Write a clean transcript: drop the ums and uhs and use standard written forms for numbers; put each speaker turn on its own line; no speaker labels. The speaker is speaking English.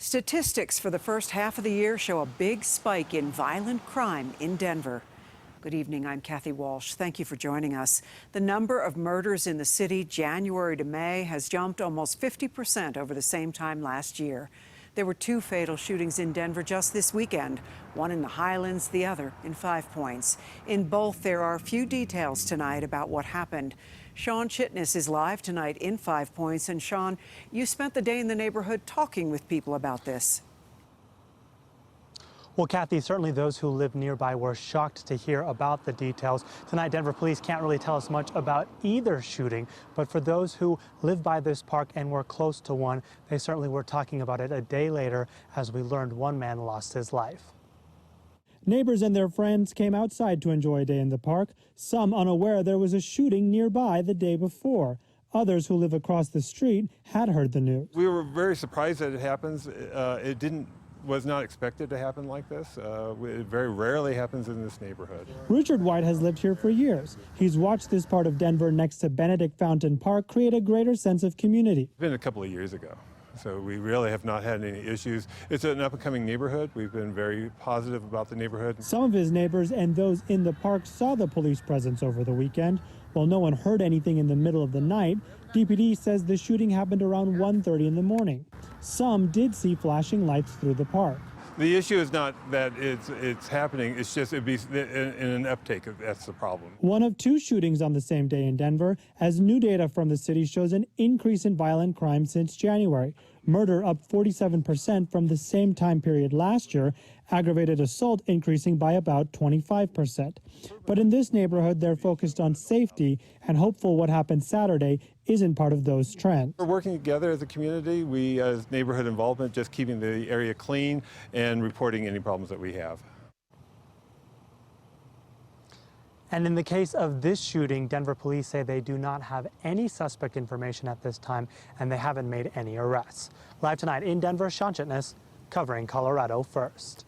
Statistics for the first half of the year show a big spike in violent crime in Denver. Good evening, I'm Kathy Walsh. Thank you for joining us. The number of murders in the city January to May has jumped almost 50% over the same time last year. There were 2 fatal shootings in Denver just this weekend, one in the Highlands, the other in Five Points. In both, there are few details tonight about what happened. Sean Chitnis is live tonight in Five Points. And Sean, you spent the day in the neighborhood talking with people about this.
Well, Kathy, certainly those who live nearby were shocked to hear about the details. Tonight, Denver police can't really tell us much about either shooting, but for those who live by this park and were close to one, they certainly were talking about it a day later as we learned one man lost his life.
Neighbors and their friends came outside to enjoy a day in the park, some unaware there was a shooting nearby the day before. Others who live across the street had heard the news.
We were very surprised that it happens. Was not expected to happen like this. It very rarely happens in this neighborhood.
Richard White has lived here for years. He's watched this part of Denver next to Benedict Fountain Park create a greater sense of community.
It's been a couple of years ago, so we really have not had any issues. It's an up-and-coming neighborhood. We've been very positive about the neighborhood.
Some of his neighbors and those in the park saw the police presence over the weekend. While no one heard anything in the middle of the night, DPD says the shooting happened around 1:30 in the morning. Some did see flashing lights through the park.
The issue is not that it's happening, it's just it'd be in an uptake. That's the problem.
One of 2 shootings on the same day in Denver, as new data from the city shows an increase in violent crime since January. Murder up 47% from the same time period last year, aggravated assault increasing by about 25%. But in this neighborhood, they're focused on safety and hopeful what happened Saturday isn't part of those trends.
We're working together as a community. We, as neighborhood involvement, just keeping the area clean and reporting any problems that we have.
And in the case of this shooting, Denver police say they do not have any suspect information at this time, and they haven't made any arrests. Live tonight in Denver, Sean Chitnis, covering Colorado First.